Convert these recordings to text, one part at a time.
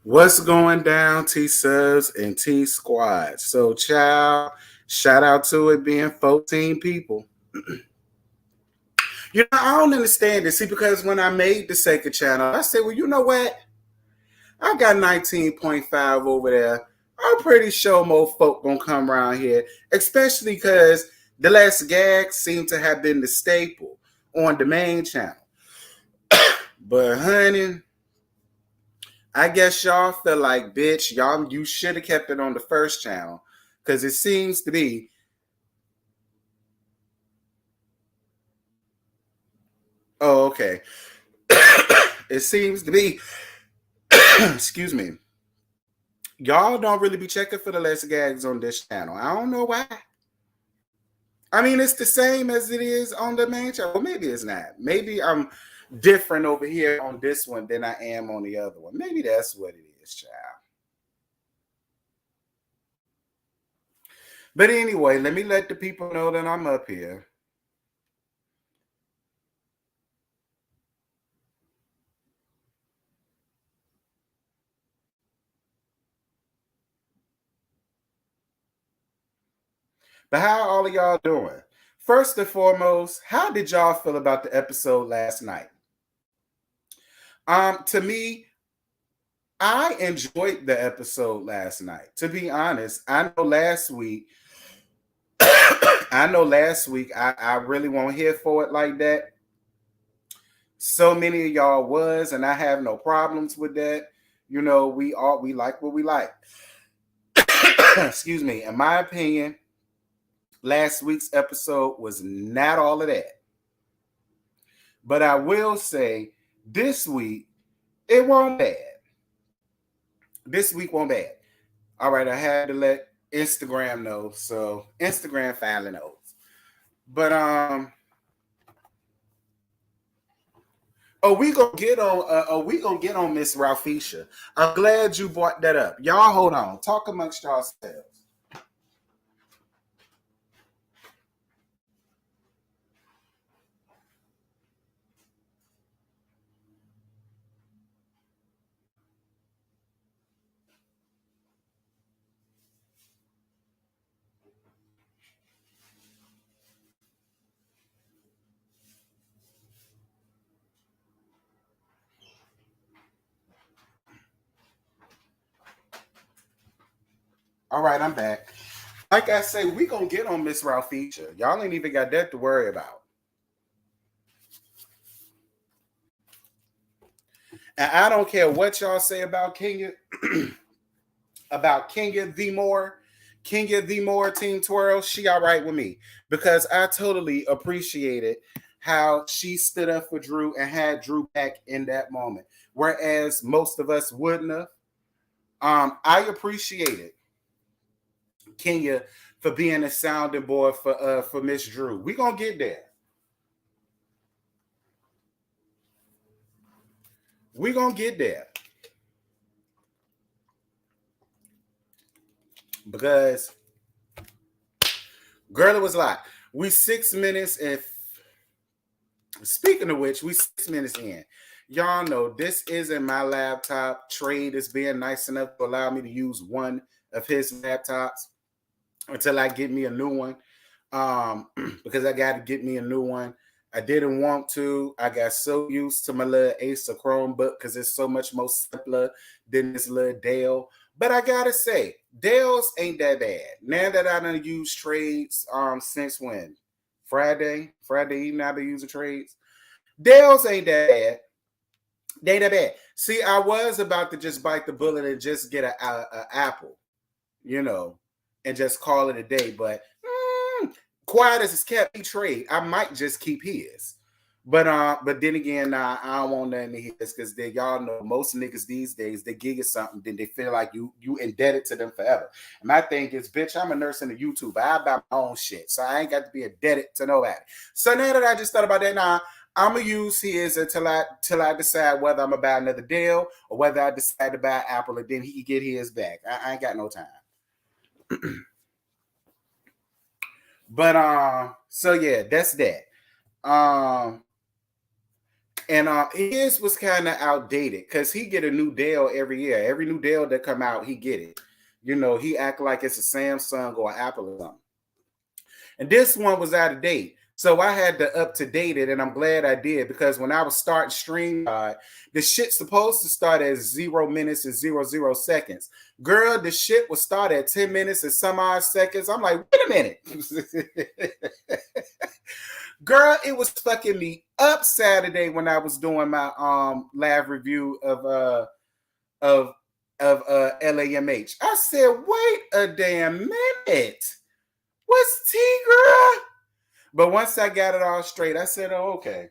What's going down, T subs and T squads? So, child, shout out to it being 14 people. I don't understand this. See, because when I made the second channel, I said, well, you know what? I got 19.5 over there. I'm pretty sure more folk gonna come around here, especially because the last gag seemed to have been the staple on the main channel. But honey, I guess y'all feel like, bitch, you should have kept it on the first channel. Because it seems to be. Oh, okay. It seems to be. Excuse me. Y'all don't really be checking for the less gags on this channel. I don't know why. I mean, it's the same as it is on the main channel. Well, maybe it's not. Maybe I'm different over here on this one than I am on the other one. Maybe that's what it is, child. But anyway, let me let the people know that I'm up here. But how are all of y'all doing? First and foremost, how did y'all feel about the episode last night? To me, I enjoyed the episode last night. To be honest, I know last week I really won't here for it like that. So many of y'all was, and I have no problems with that. We like what we like. Excuse me. In my opinion, last week's episode was not all of that. But I will say this week, it won't bad. This week won't bad. All right, I had to let Instagram know. So Instagram finally knows. But we gonna get on Miss Ralphisha. I'm glad you brought that up. Y'all hold on. Talk amongst yourselves. All right, I'm back. Like I say, we gonna get on Miss Ralphisha. Y'all ain't even got that to worry about. And I don't care what y'all say about Kenya, about Kenya the More Team Twirl. She all right with me because I totally appreciated how she stood up for Drew and had Drew back in that moment, whereas most of us wouldn't have. I appreciated Kenya for being a sounding board for Miss Drew. We gonna get there. We gonna get there because girl, it was a lot. We 6 minutes and speaking of which, we 6 minutes in. Y'all know this isn't my laptop. Trade is being nice enough to allow me to use one of his laptops until I get me a new one. Because I got to get me a new one. I didn't want to. I got so used to my little Acer Chromebook because it's so much more simpler than this little Dell. But I gotta say, Dell's ain't that bad. Now that I done used trades since when? Friday evening I've been using trades. Dell's ain't that bad. They ain't that bad. See, I was about to just bite the bullet and just get a Apple, and just call it a day. But quiet as it's kept, he trade. I might just keep his. But then again, I don't want nothing to his because y'all know most niggas these days they gig at something, then they feel like you indebted to them forever. And my thing is, bitch, I'm a nurse and a YouTuber. I buy my own shit, so I ain't got to be indebted to nobody. So now that I just thought about that, now I'm gonna use his until I decide whether I'm gonna buy another Dell or whether I decide to buy Apple, and then he can get his back. I ain't got no time. But so yeah, that's that. And his was kind of outdated because he get a new Dell every year. Every new Dell that come out, he get it. You know, he act like it's a Samsung or Apple or something. And this one was out of date. So I had to up to date it, and I'm glad I did, because when I was starting stream, the shit's supposed to start at 0 minutes and 00 seconds. Girl, the shit will start at 10 minutes and some odd seconds. I'm like, wait a minute. Girl, it was fucking me up Saturday when I was doing my live review of LAMH. I said, wait a damn minute. What's T, girl? But once I got it all straight, I said, oh, okay.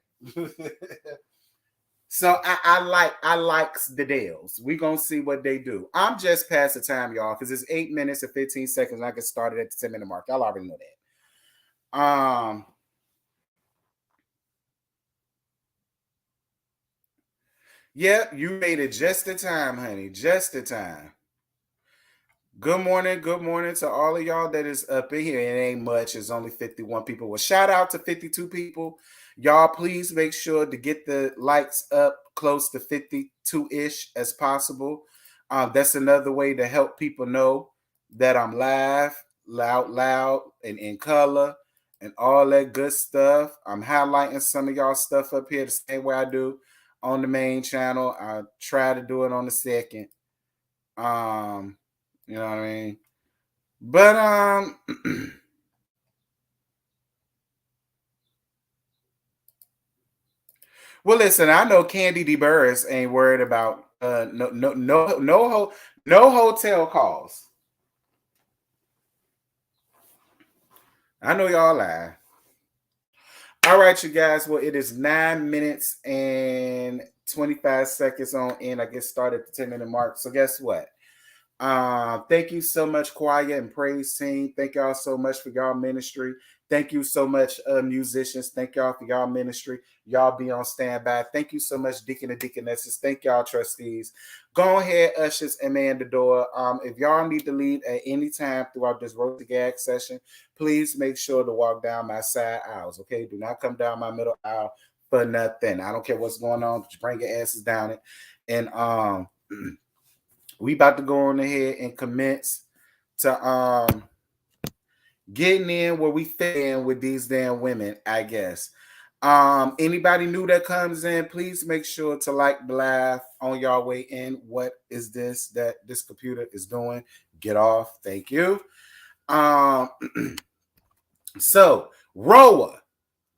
So I like the Dells. We gonna see what they do. I'm just past the time, y'all, because it's 8 minutes and 15 seconds. I can start it at the 10-minute mark. Y'all already know that. Yep, you made it just in time, honey. Just in time. Good morning to all of y'all that is up in here. It ain't much. It's only 51 people. Well, shout out to 52 people. Y'all, please make sure to get the likes up close to 52-ish as possible. That's another way to help people know that I'm live, loud, and in color, and all that good stuff. I'm highlighting some of y'all stuff up here the same way I do on the main channel. I try to do it on the second. You know what I mean? But well, listen, I know Candy D. Burris ain't worried about no hotel calls. I know y'all lie. All right, you guys. Well, it is 9 minutes and 25 seconds on in. I get started at the 10-minute mark. So guess what? Thank you so much, choir and praise team. Thank y'all so much for y'all ministry. Thank you so much, musicians. Thank y'all for y'all ministry. Y'all be on standby. Thank you so much, deacon and deaconesses. Thank y'all, trustees. Go ahead, ushers, and man the door. If y'all need to leave at any time throughout this road to gag session, please make sure to walk down my side aisles. Okay, do not come down my middle aisle for nothing. I don't care what's going on, but you bring your asses down it. And we about to go on ahead and commence to getting in where we fit in with these damn women, I guess. Anybody new that comes in, please make sure to like the live on y'all way in. What is this that this computer is doing? Get off. Thank you. So RHOA,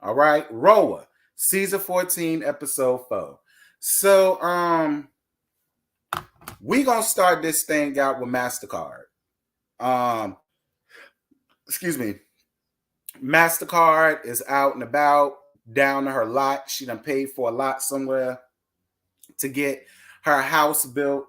all right, RHOA, season 14, episode 4. So we gonna start this thing out with MasterCard. Excuse me. MasterCard is out and about down to her lot. She done paid for a lot somewhere to get her house built,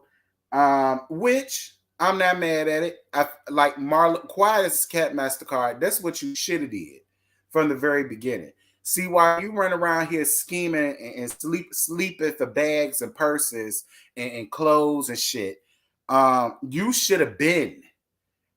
which I'm not mad at it. I like Marlon, quiet as cat MasterCard. That's what you should have did from the very beginning. See, while you run around here scheming and sleeping for bags and purses and clothes and shit, you should have been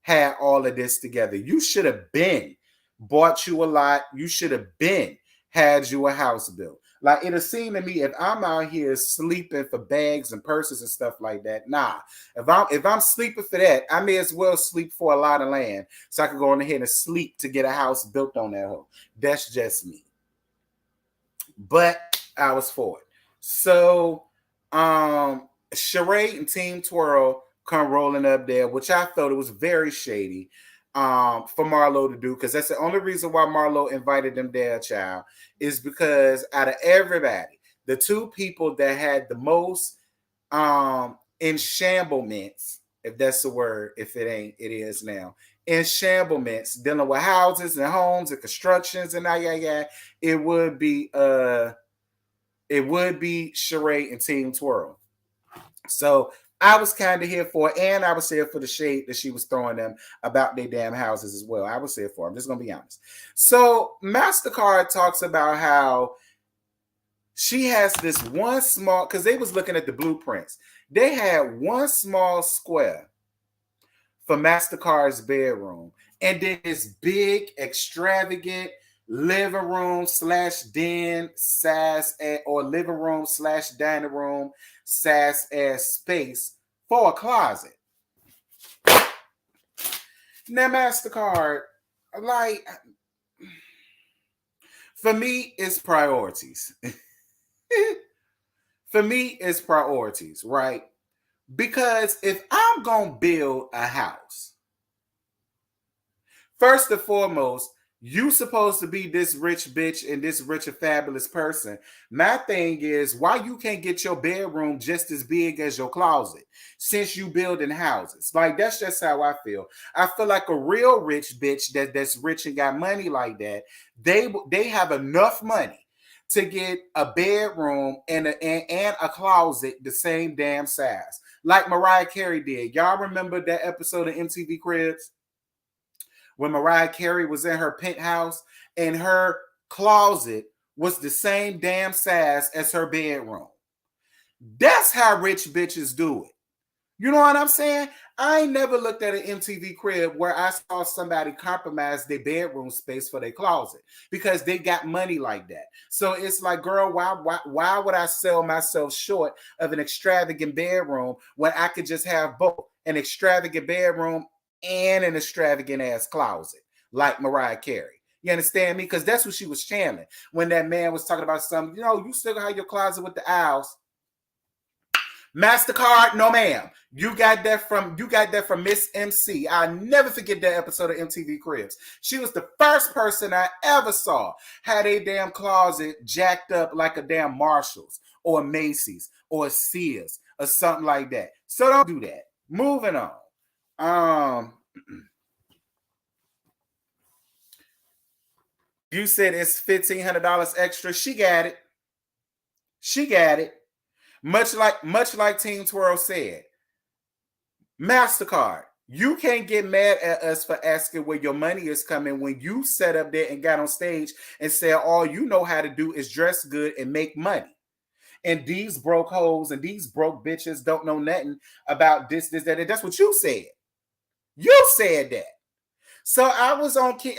had all of this together. You should have been bought you a lot. You should have been had you a house built. Like, it'll seem to me, if I'm out here sleeping for bags and purses and stuff like that, nah. If I'm sleeping for that, I may as well sleep for a lot of land so I can go on ahead and sleep to get a house built on that hole. That's just me. But I was for it. So Sheree and Team Twirl come rolling up there, which I thought it was very shady for Marlo to do, because that's the only reason why Marlo invited them there, child, is because out of everybody, the two people that had the most enshamblements, if that's the word, if it ain't, it is now, enshamblements, dealing with houses and homes and constructions and it would be Sheree and Team Twirl. So I was kind of here for it, and I was here for the shade that she was throwing them about their damn houses as well. I was here for it. I'm just going to be honest. So MasterCard talks about how she has this one small, because they was looking at the blueprints. They had one small square for MasterCard's bedroom, and then this big, extravagant, living room / den size or living room / dining room size as space for a closet. Now, MasterCard, like, for me, it's priorities. For me, it's priorities, right? Because if I'm going to build a house, first and foremost, you supposed to be this rich bitch and this rich and fabulous person. My thing is, why you can't get your bedroom just as big as your closet since you building houses? Like, that's just how I feel. I feel like a real rich bitch that's rich and got money like that, they have enough money to get a bedroom and a closet the same damn size. Like Mariah Carey did. Y'all remember that episode of MTV Cribs? When Mariah Carey was in her penthouse and her closet was the same damn size as her bedroom. That's how rich bitches do it. You know what I'm saying? I ain't never looked at an MTV Crib where I saw somebody compromise their bedroom space for their closet because they got money like that. So it's like, girl, why would I sell myself short of an extravagant bedroom when I could just have both an extravagant bedroom and an extravagant ass closet like Mariah Carey? You understand me? Because that's what she was channeling when that man was talking about something. You know, you still have your closet with the aisles. MasterCard, no ma'am. You got that from Miss MC. I'll never forget that episode of MTV Cribs. She was the first person I ever saw had a damn closet jacked up like a damn Marshalls or a Macy's or a Sears or something like that. So don't do that. Moving on. You said it's $1,500 extra. She got it. She got it. Much like Team Twirl said, MasterCard, you can't get mad at us for asking where your money is coming when you sat up there and got on stage and said all you know how to do is dress good and make money. And these broke hoes and these broke bitches don't know nothing about this, that. That's what you said. You said that. So I was on Team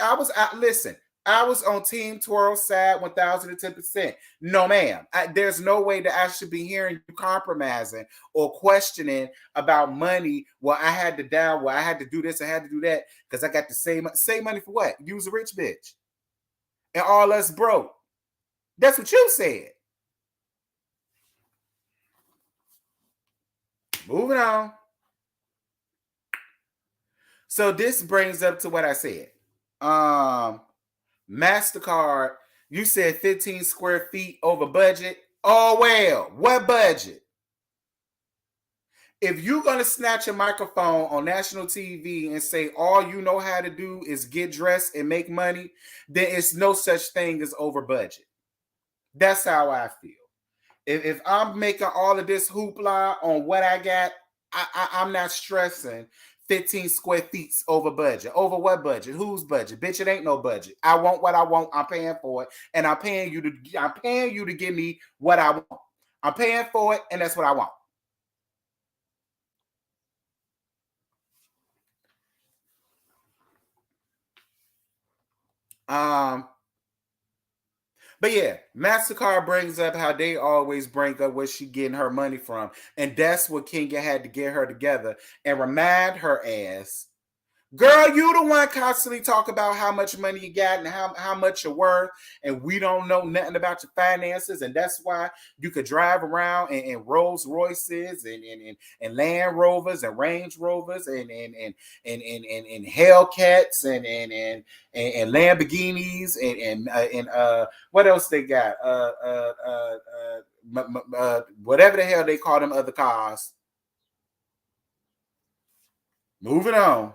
Twirl's side 1,010%. No, ma'am. There's no way that I should be hearing you compromising or questioning about money. Well, I had to down. Well, I had to do this. I had to do that because I got the same money for what? You was a rich bitch. And all us broke. That's what you said. Moving on. So this brings up to what I said. MasterCard, you said 15 square feet over budget. Oh, well, what budget? If you're going to snatch a microphone on national TV and say all you know how to do is get dressed and make money, then it's no such thing as over budget. That's how I feel. If I'm making all of this hoopla on what I got, I'm not stressing 15 square feet over budget. Over what budget? Whose budget? Bitch, it ain't no budget. I want what I want. I'm paying for it. And I'm paying you to give me what I want. I'm paying for it, and that's what I want. But yeah, MasterCard brings up how they always bring up where she getting her money from. And that's what Kenya had to get her together and remind her ass, girl, you the one constantly talk about how much money you got and how much you're worth, and we don't know nothing about your finances, and that's why you could drive around in Rolls Royces and Land Rovers and Range Rovers and Hellcats and Lamborghinis and what else they got? Whatever the hell they call them other cars. Moving on.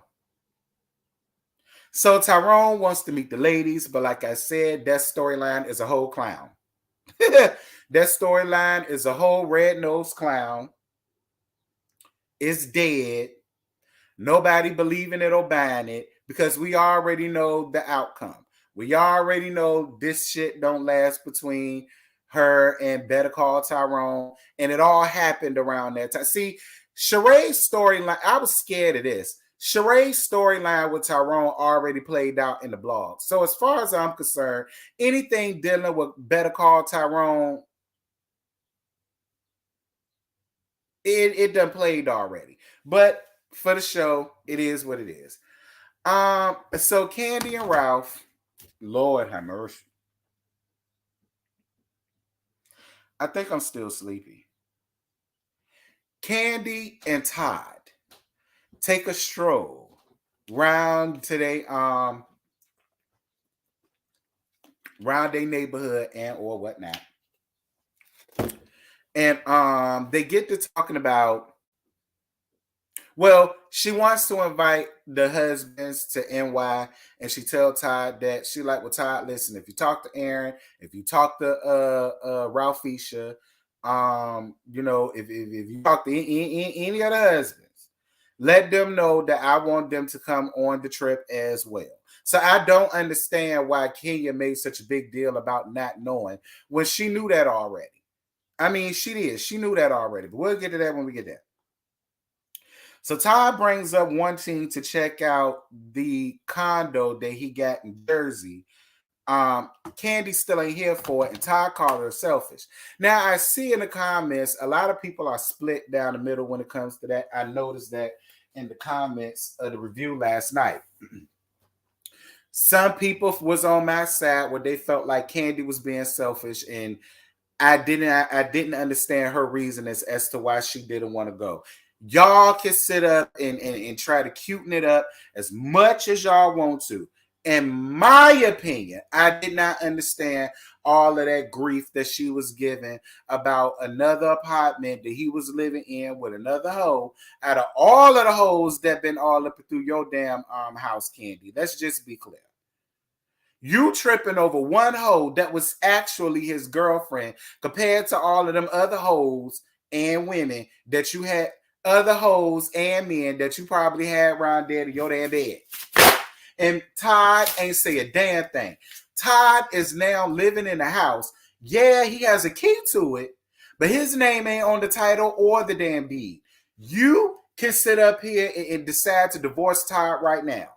So Tyrone wants to meet the ladies, but like I said, that storyline is a whole clown. That storyline is a whole red-nosed clown. It's dead. Nobody believing it or buying it because we already know the outcome. We already know this shit don't last between her and Better Call Tyrone, and it all happened around that time. See, Sheree's storyline, I was scared of this Sheree's storyline with Tyrone already played out in the blog. So as far as I'm concerned, anything dealing with Better Call Tyrone, it done played already. But for the show, it is what it is. So Candy and Ralph, Lord have mercy. I think I'm still sleepy. Candy and Todd take a stroll round today, round their neighborhood and or whatnot. And they get to talking about, well, she wants to invite the husbands to NY, and she tell Todd that she like, well, Todd, listen, if you talk to Aaron, if you talk to Ralphisha, you know, if you talk to any of the husbands, let them know that I want them to come on the trip as well. So I don't understand why Kenya made such a big deal about not knowing when she knew that already. I mean, she did. She knew that already, but we'll get to that when we get there. So Todd brings up wanting to check out the condo that he got in Jersey. Candy still ain't here for it, and Todd called her selfish. Now, I see in the comments, a lot of people are split down the middle when it comes to that. I noticed that in the comments of the review last night. Some people was on my side where they felt like Candy was being selfish, and I didn't understand her reason as to why she didn't want to go. Y'all can sit up and try to cuten it up as much as y'all want to. In my opinion, I did not understand all of that grief that she was given about another apartment that he was living in with another hoe out of all of the hoes that been all up through your damn house, Candy. Let's just be clear. You tripping over one hoe that was actually his girlfriend compared to all of them other hoes and women that you had, other hoes and men that you probably had around there to your damn bed. And Todd ain't say a damn thing. Todd is now living in a house. Yeah, he has a key to it, but his name ain't on the title or the damn deed. You can sit up here and decide to divorce Todd right now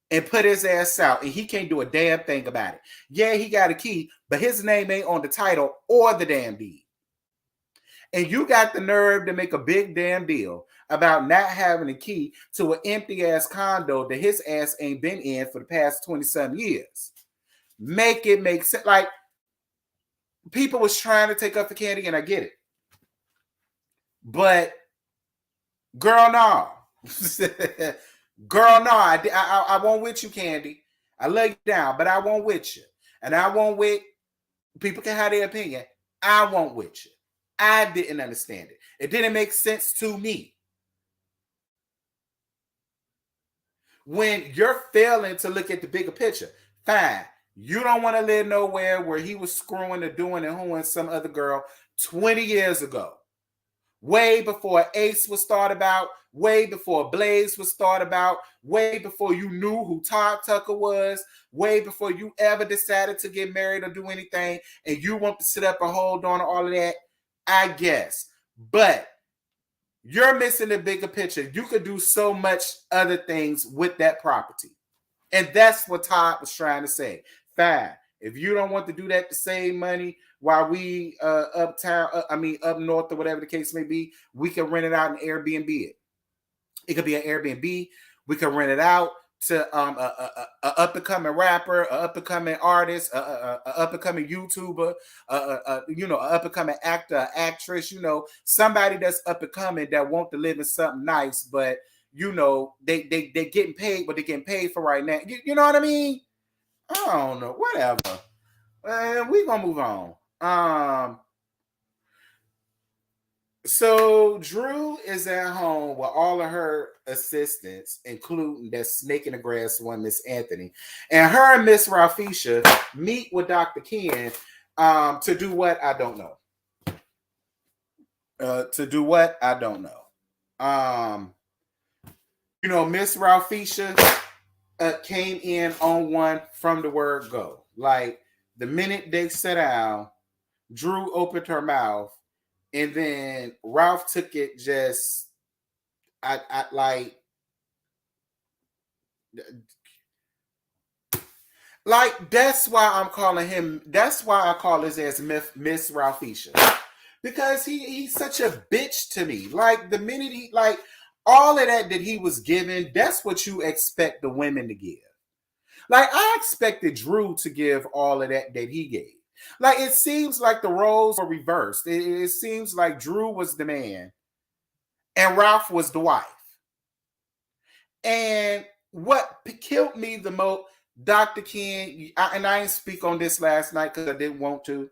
and put his ass out, and he can't do a damn thing about it. Yeah, he got a key, but his name ain't on the title or the damn deed. And you got the nerve to make a big damn deal about not having a key to an empty ass condo that his ass ain't been in for the past 20-some years. Make it make sense. Like, people was trying to take up for Candy, and I get it. But, girl, no. Girl, no. I won't with you, Candy. I lay you down, but I won't with you. And I won't with, people can have their opinion. I won't with you. I didn't understand it. It didn't make sense to me. When you're failing to look at the bigger picture, fine. You don't want to live nowhere where he was screwing or doing and hooing some other girl 20 years ago. Way before Ace was thought about, way before Blaze was thought about, way before you knew who Todd Tucker was, way before you ever decided to get married or do anything, and you want to sit up and hold on to all of that, I guess. But you're missing the bigger picture. You could do so much other things with that property. And that's what Todd was trying to say. Fine. If you don't want to do that to save money while we up north or whatever the case may be, we can rent it out and Airbnb it. It could be an Airbnb. We can rent it out to a up-and-coming rapper, a up-and-coming artist, a up-and-coming YouTuber, an up-and-coming actor, actress, somebody that's up-and-coming that want to live in something nice, but they getting paid what they're getting paid for right now. You know what I mean? I don't know. Whatever. We're gonna move on. So Drew is at home with all of her assistants, including that snake in the grass one, Miss Anthony, and her and Miss Ralphisha meet with Dr. Ken to do what? I don't know. Miss Ralphisha came in on one from the word go. Like, the minute they sat down, Drew opened her mouth, and then Ralph took it just, Like, that's why I'm calling him, that's why I call his ass Miss Ralphisha. Because he's such a bitch to me. Like, the minute he, like, all of that he was given, that's what you expect the women to give. Like, I expected Drew to give all of that he gave. Like, it seems like the roles were reversed. It seems like Drew was the man and Ralph was the wife. And what killed me the most, Dr. Ken, and I didn't speak on this last night because I didn't want to.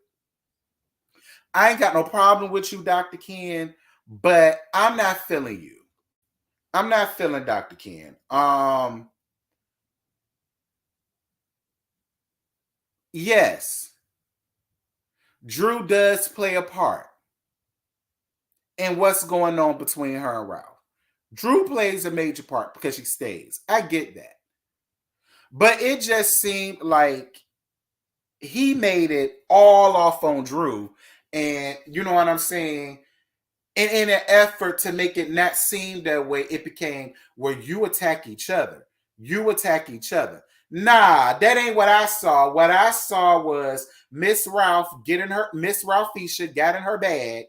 I ain't got no problem with you, Dr. Ken, but I'm not feeling you. I'm not feeling Dr. Ken. Yes, Drew does play a part in what's going on between her and Ralph. Drew plays a major part because she stays. I get that. But it just seemed like he made it all off on Drew. And you know what I'm saying? And in an effort to make it not seem that way, it became where you attack each other. You attack each other. Nah, that ain't what I saw. What I saw was Miss Ralphisha got in her bag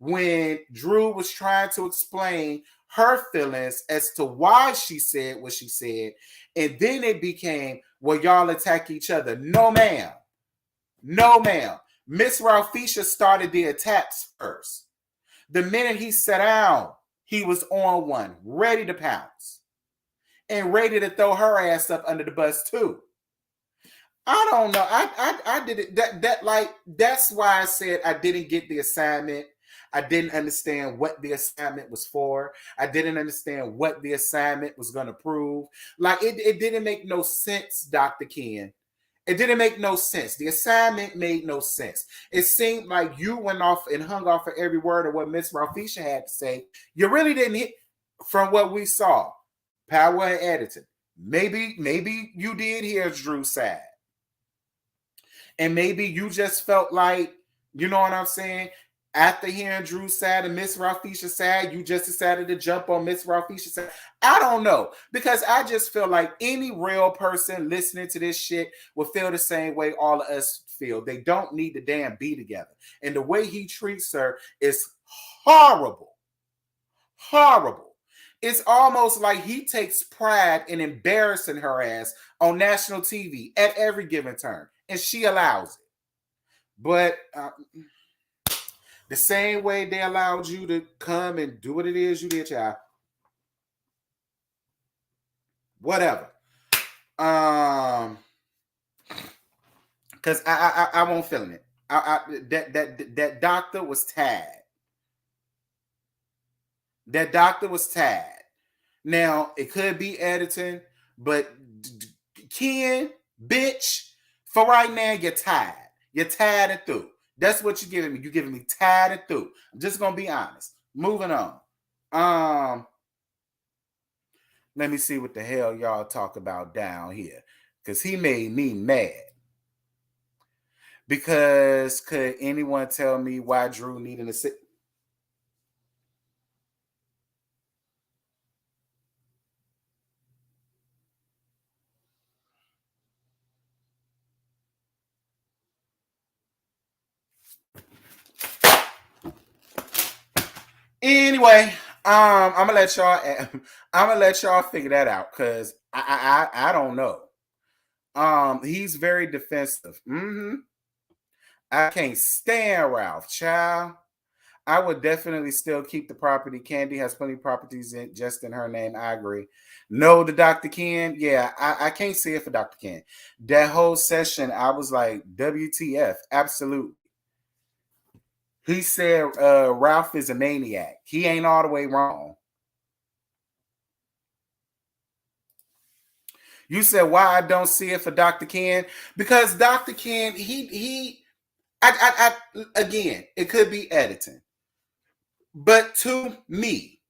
when Drew was trying to explain her feelings as to why she said what she said. And then it became, well, y'all attack each other. No, ma'am. No, ma'am. Miss Ralphisha started the attacks first. The minute he sat down, he was on one, ready to pounce. And ready to throw her ass up under the bus too. I don't know. I did it. That's why I said I didn't get the assignment. I didn't understand what the assignment was for. I didn't understand what the assignment was going to prove. Like, it didn't make no sense, Dr. Ken. It didn't make no sense. The assignment made no sense. It seemed like you went off and hung off of every word of what Miss Ralphisha had to say. You really didn't hit from what we saw. Power and editing. Maybe you did hear Drew's side. And maybe you just felt like, you know what I'm saying? After hearing Drew's side and Miss Ralphisha's side, you just decided to jump on Miss Ralphisha's side. I don't know. Because I just feel like any real person listening to this shit will feel the same way all of us feel. They don't need to damn be together. And the way he treats her is horrible. Horrible. It's almost like he takes pride in embarrassing her ass on national TV at every given turn. And she allows it. But the same way they allowed you to come and do what it is you did, y'all. Whatever. Because I won't feeling it. That doctor was tired. That doctor was tired. Now, it could be editing, but Ken, bitch, for right now, you're tired. You're tired and through. That's what you're giving me. You're giving me tired and through. I'm just gonna be honest. Moving on. Let me see what the hell y'all talk about down here. Because he made me mad. Because could anyone tell me why Drew needed a sit? Anyway, I'm gonna let y'all figure that out because I don't know. He's very defensive. I can't stand Ralph, child. I would definitely still keep the property. Candy has plenty of properties just in her name. I agree. No, to Dr. Ken. Yeah, I can't see it for Dr. Ken. That whole session, I was like, WTF? Absolutely. He said Ralph is a maniac. He ain't all the way wrong. You said why I don't see it for Dr. Ken? Because Dr. Ken, I again, it could be editing. But to me,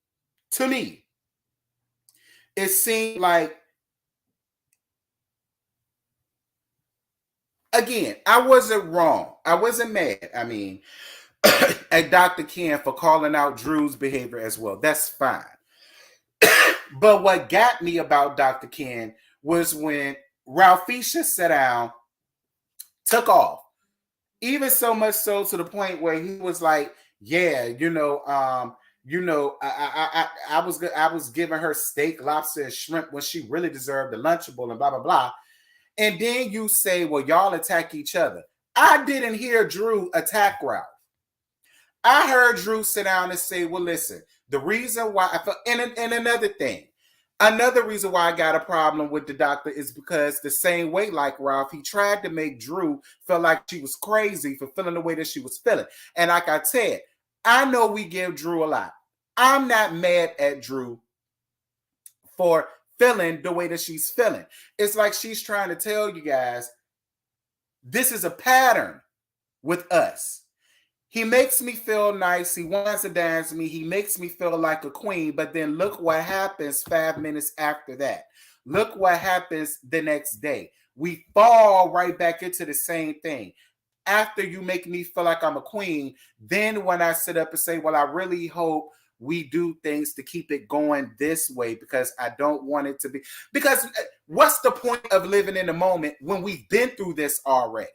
it seemed like, again, I wasn't wrong. I wasn't mad. I mean, at Dr. Ken for calling out Drew's behavior as well. That's fine. But what got me about Dr. Ken was when Ralphia sat down, took off. Even so much so to the point where he was like, "Yeah, I was giving her steak, lobster, and shrimp when she really deserved the Lunchable and blah blah blah." And then you say, "Well, y'all attack each other." I didn't hear Drew attack Ralph. I heard Drew sit down and say, "Well, listen, the reason why I felt," and another thing, another reason why I got a problem with the doctor is because the same way, like Ralph, he tried to make Drew feel like she was crazy for feeling the way that she was feeling. And like I said, I know we give Drew a lot. I'm not mad at Drew for feeling the way that she's feeling. It's like she's trying to tell you guys, this is a pattern with us. He makes me feel nice. He wants to dance me. He makes me feel like a queen. But then look what happens 5 minutes after that. Look what happens the next day. We fall right back into the same thing. After you make me feel like I'm a queen, then when I sit up and say, well, I really hope we do things to keep it going this way because I don't want it to be. Because what's the point of living in the moment when we've been through this already?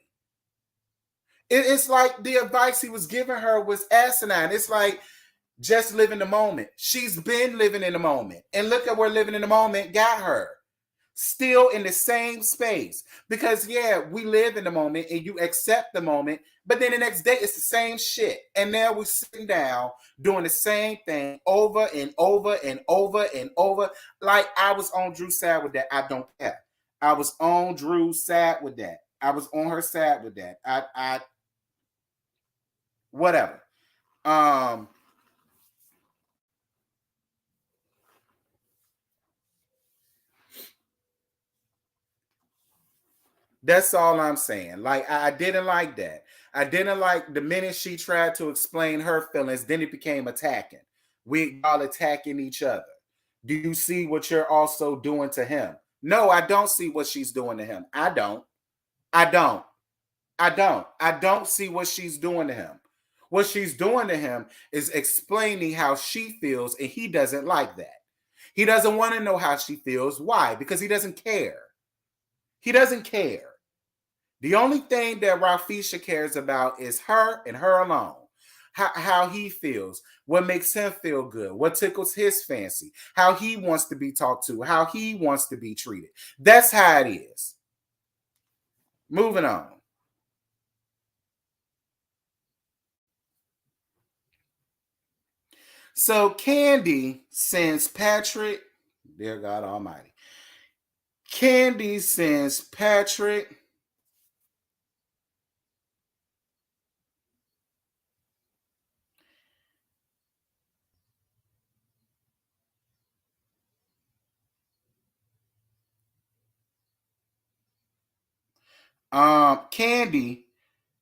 It's like the advice he was giving her was asinine. It's like, just live in the moment. She's been living in the moment. And look at where living in the moment got her. Still in the same space. Because, yeah, we live in the moment and you accept the moment. But then the next day, it's the same shit. And now we're sitting down doing the same thing over and over and over and over. Like I was on Drew's side with that. I don't care. I was on Drew's side with that. I was on her side with that. I whatever. That's all I'm saying. Like I didn't like that. I didn't like the minute she tried to explain her feelings, then it became attacking. We all attacking each other. Do you see what you're also doing to him? No, I don't see what she's doing to him. I don't. I don't. I don't. I don't see what she's doing to him. What she's doing to him is explaining how she feels, and he doesn't like that. He doesn't want to know how she feels. Why? Because he doesn't care. He doesn't care. The only thing that Ralphia cares about is her and her alone. How he feels, what makes him feel good, what tickles his fancy, how he wants to be talked to, how he wants to be treated. That's how it is. Moving on. So Candy sends Patrick, dear God Almighty. Candy sends Patrick Candy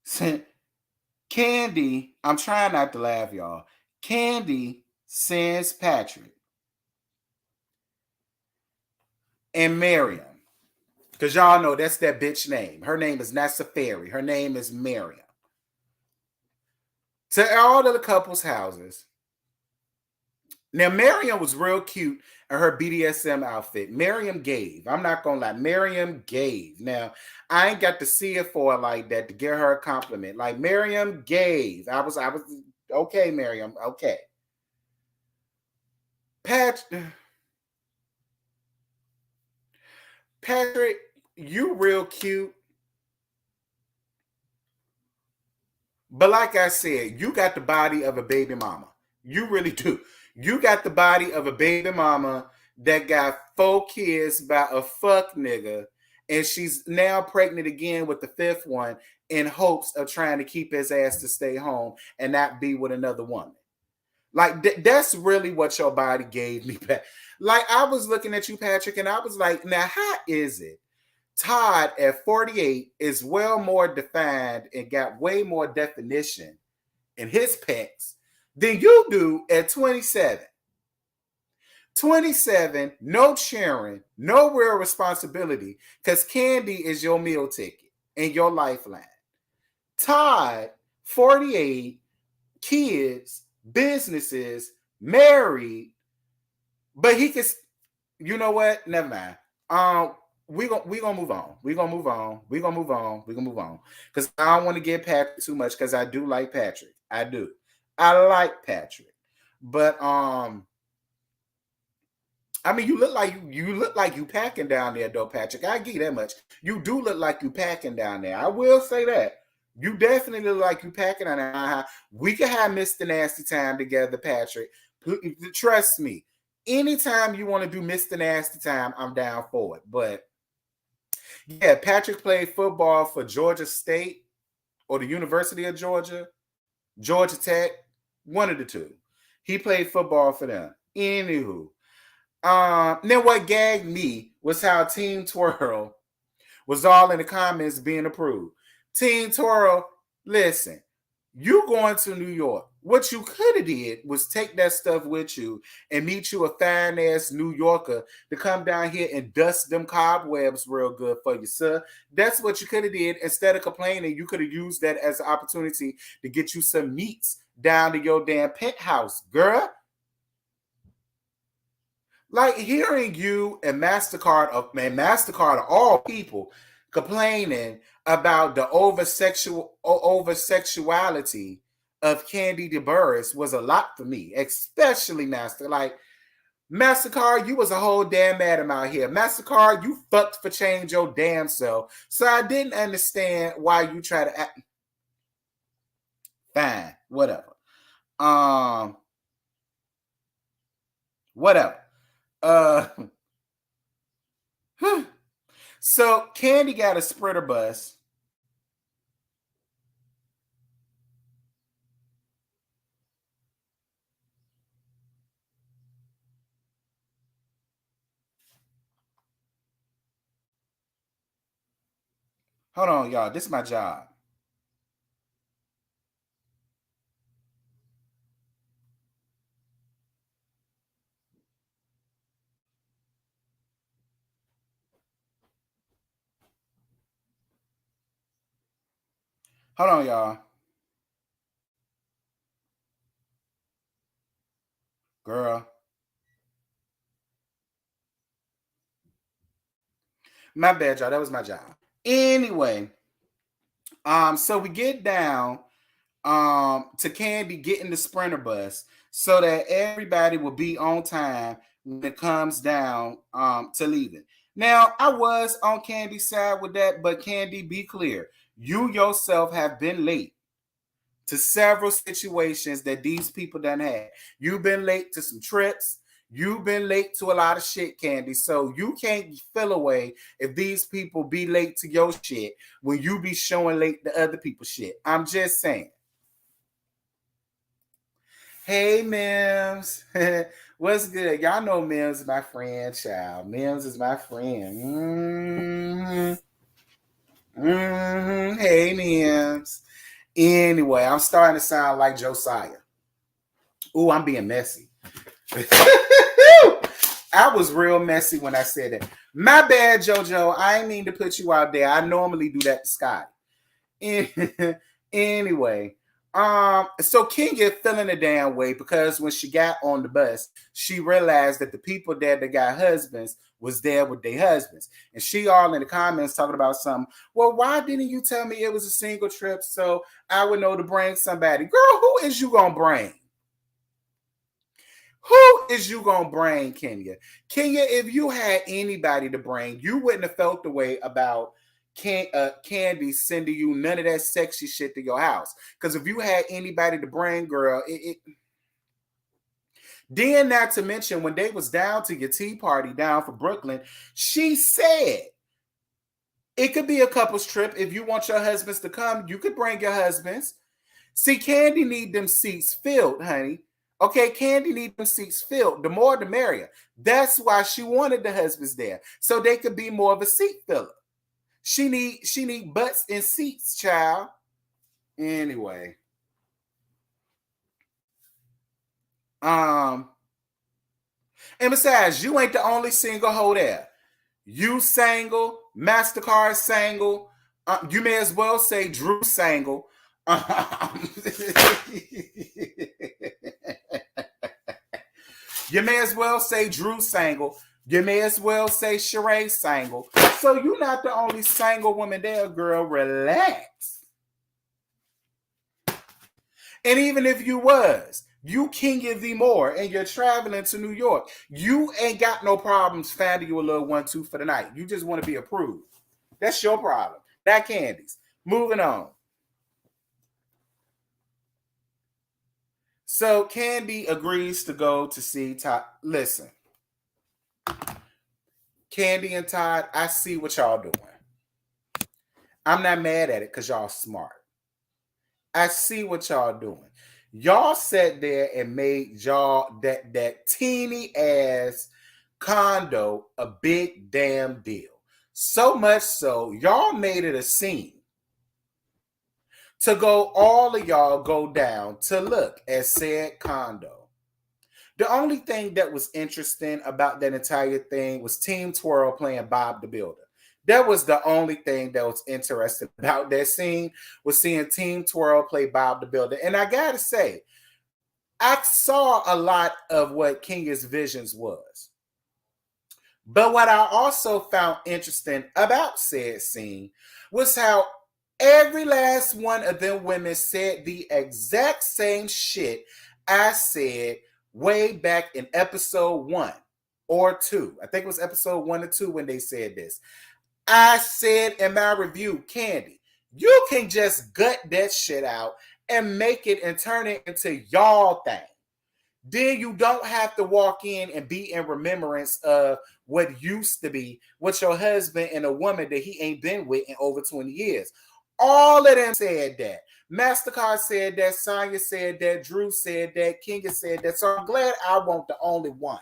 sent Candy. I'm trying not to laugh, y'all. Candy sends Patrick and Miriam. Because y'all know that's that bitch name. Her name is not Safari. Her name is Miriam. To all of the couples' houses. Now, Miriam was real cute in her BDSM outfit. Miriam gave. I'm not going to lie. Miriam gave. Now, I ain't got to see it for her like that to give her a compliment. Like, Miriam gave. I was, okay, Miriam. Okay. Patrick, you real cute. But like I said, you got the body of a baby mama. You really do. You got the body of a baby mama that got 4 kids by a fuck nigga, and she's now pregnant again with the 5th one in hopes of trying to keep his ass to stay home and not be with another woman. Like that's really what your body gave me back. Like I was looking at you, Patrick, and I was like, now how is it Todd at 48 is well more defined and got way more definition in his pecs than you do at 27? 27, no cheering, no real responsibility, because Candy is your meal ticket and your lifeline. Todd, 48, kids, businesses, married, but he can You know what? Never mind. We gonna move on. We gonna move on. We gonna move on. We gonna move on. Because I don't want to get Patrick too much. Because I do like Patrick. I do. I like Patrick. But I mean, you look like you packing down there, though, Patrick. I give you that much. You do look like you packing down there. I will say that. You definitely look like you packing down there. We can have Mr. Nasty Time together, Patrick. Trust me. Anytime you want to do Mr. Nasty Time, I'm down for it. But yeah, Patrick played football for Georgia State or the University of Georgia, Georgia Tech, one of the two. He played football for them. Anywho. Then what gagged me was how Team Twirl was all in the comments being approved. Team Twirl, listen, you going to New York. What you could have did was take that stuff with you and meet you a fine ass New Yorker to come down here and dust them cobwebs real good for you, sir. That's what you could have did. Instead of complaining, you could have used that as an opportunity to get you some meats down to your damn penthouse, girl. Like hearing you and MasterCard of all people complaining about the over sexuality of Candy DeBurris was a lot for me, especially MasterCard, you was a whole damn madam out here. MasterCard, you fucked for change your damn self. So I didn't understand why you try to act. Fine, whatever. Whatever. So Candy got a Sprinter bus. Hold on, y'all. This is my job. Hold on, y'all. Girl. My bad, y'all. That was my job. Anyway, so we get down to Candy getting the Sprinter bus so that everybody will be on time when it comes down to leaving. Now, I was on Candy's side with that, but Candy, be clear. You yourself have been late to several situations that these people done had. You've been late to some trips. You've been late to a lot of shit, Candy. So you can't feel away if these people be late to your shit when you be showing late to other people's shit. I'm just saying. Hey, Mims. What's good? Y'all know Mims is my friend, child. Mims is my friend. Hey, Mims. Anyway, I'm starting to sound like Josiah. Ooh, I'm being messy. I was real messy when I said that. My bad, JoJo. I ain't mean to put you out there. I normally do that to Scott. Anyway, so Kenya feeling a damn way because when she got on the bus, she realized that the people there that got husbands was there with their husbands. And she all in the comments talking about something. Well, why didn't you tell me it was a single trip so I would know to bring somebody? Girl, who is you gonna bring? Who is you gonna bring, Kenya? Kenya, if you had anybody to bring, you wouldn't have felt the way about Candy sending you none of that sexy shit to your house. Because if you had anybody to bring, girl, Then not to mention when they was down to your tea party down for Brooklyn, she said it could be a couple's trip. If you want your husbands to come, you could bring your husbands. See, Candy need them seats filled, honey. Okay, Candy need them seats filled. The more, the merrier. That's why she wanted the husbands there, so they could be more of a seat filler. She need butts and seats, child. Anyway, and besides, you ain't the only single hoe there. You single, MasterCard single. You may as well say Drew single. You may as well say Drew single. You may as well say Sheree single. So you're not the only single woman there, girl. Relax. And even if you was, you Kenya the more, and you're traveling to New York, you ain't got no problems finding you a little 1-2 for the night. You just want to be approved. That's your problem. That Candy's. Moving on. So Candy agrees to go to see Todd. Listen, Candy and Todd, I see what y'all doing. I'm not mad at it because y'all smart. I see what y'all doing. Y'all sat there and made y'all that teeny ass condo a big damn deal. So much so, y'all made it a scene to go, all of y'all go down to look at said condo. The only thing that was interesting about that entire thing was Team Twirl playing Bob the Builder. That was the only thing that was interesting about that scene, was seeing Team Twirl play Bob the Builder. And I gotta say, I saw a lot of what Kenya's visions was. But what I also found interesting about said scene was how every last one of them women said the exact same shit I said way back in episode 1 or 2. I think it was episode 1 or 2 when they said this. I said in my review, Candy, you can just gut that shit out and make it and turn it into y'all thing. Then you don't have to walk in and be in remembrance of what used to be with your husband and a woman that he ain't been with in over 20 years. All of them said that. MasterCard said that. Sonya said that. Drew said that. Kenya said that. So I'm glad I wasn't the only one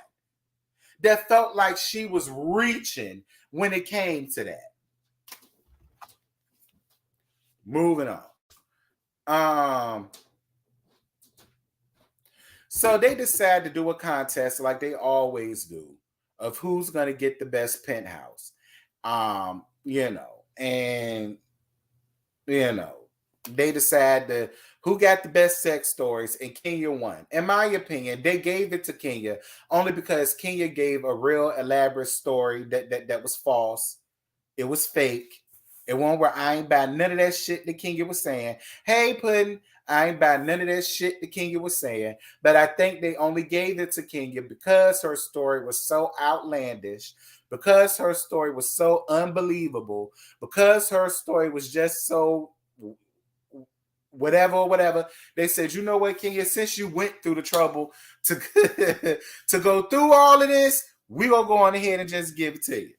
that felt like she was reaching when it came to that. Moving on. So they decided to do a contest like they always do of who's going to get the best penthouse. They decide who got the best sex stories, and Kenya won. In my opinion, they gave it to Kenya only because Kenya gave a real elaborate story that was false. It was fake. It one where I ain't buy none of that shit that Kenya was saying. Hey, Puddin', I ain't buy none of that shit that Kenya was saying. But I think they only gave it to Kenya because her story was so outlandish, because her story was so unbelievable, because her story was just so whatever. They said, you know what, Kenya, since you went through the trouble to to go through all of this, we gonna go on ahead and just give it to you.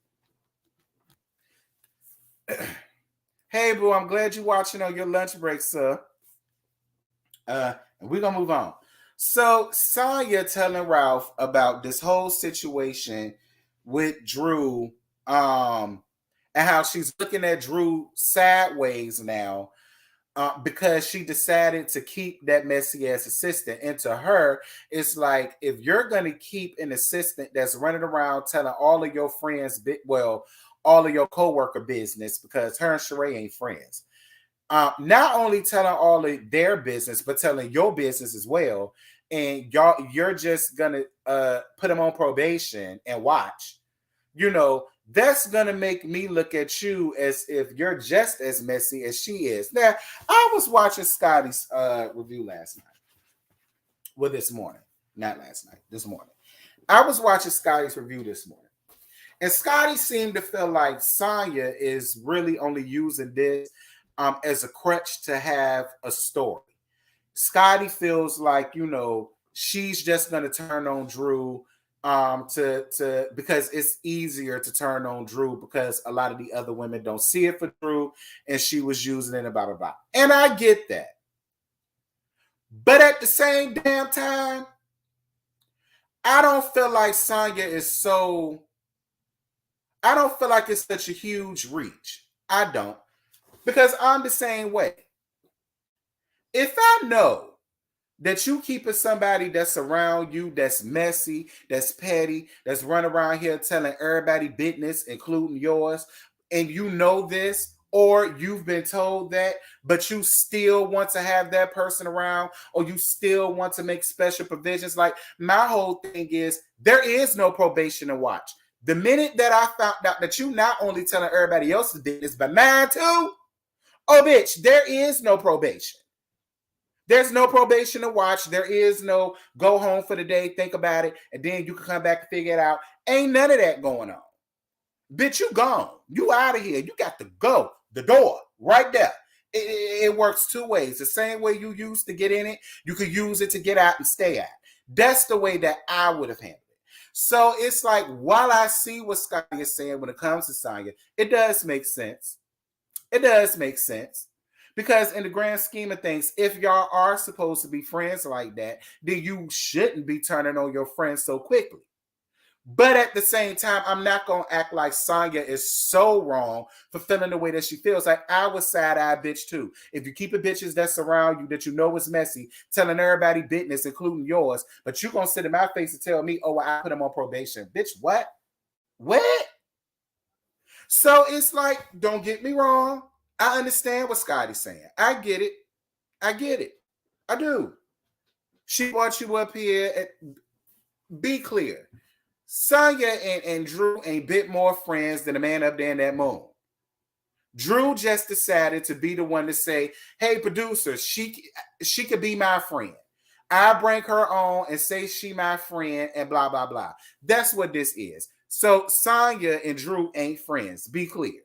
Hey, boo, I'm glad you're watching on your lunch break, sir. And we're gonna move on. So Sonya telling Ralph about this whole situation with Drew, and how she's looking at Drew sideways now, because she decided to keep that messy ass assistant. And to her, it's like, if you're gonna keep an assistant that's running around telling all of your friends, all of your coworker business, because her and Sheree ain't friends. Not only telling all of their business, but telling your business as well. And you're just gonna put them on probation and watch. That's gonna make me look at you as if you're just as messy as she is. Now, I was watching Scotty's review last night. Well, this morning, not last night. This morning, I was watching Scotty's review this morning. And Scotty seemed to feel like Sonya is really only using this as a crutch to have a story. Scotty feels like, she's just going to turn on Drew because it's easier to turn on Drew because a lot of the other women don't see it for Drew, and she was using it and blah, blah, blah. And I get that. But at the same damn time, I don't feel like Sonya is so... I don't feel like it's such a huge reach. I don't. Because I'm the same way. If I know that you keeping somebody that's around you, that's messy, that's petty, that's running around here telling everybody business, including yours, and you know this, or you've been told that, but you still want to have that person around, or you still want to make special provisions. Like, my whole thing is, there is no probation and watch. The minute that I found out that you not only telling everybody else's business, but mine too, oh, bitch, there is no probation. There's no probation to watch. There is no go home for the day, think about it, and then you can come back and figure it out. Ain't none of that going on. Bitch, you gone. You out of here. You got to go. The door, right there. It works two ways. The same way you used to get in it, you could use it to get out and stay out. That's the way that I would have handled it. So it's like, while I see what Scotty is saying when it comes to Sonya, it does make sense. It does make sense. Because in the grand scheme of things, if y'all are supposed to be friends like that, then you shouldn't be turning on your friends so quickly. But at the same time, I'm not going to act like Sonya is so wrong for feeling the way that she feels. Like, I was side-eye bitch too. If you keep a bitches that surround you, that you know is messy, telling everybody business, including yours, but you going to sit in my face and tell me, oh, well, I put him on probation. Bitch, what? What? So it's like, don't get me wrong. I understand what Scotty's saying. I get it. I get it. I do. She brought you up here. Be clear. Sonya and Drew ain't a bit more friends than the man up there in that moon. Drew just decided to be the one to say, hey, producer, she could be my friend. I bring her on and say she my friend and blah, blah, blah. That's what this is. So Sonya and Drew ain't friends. Be clear.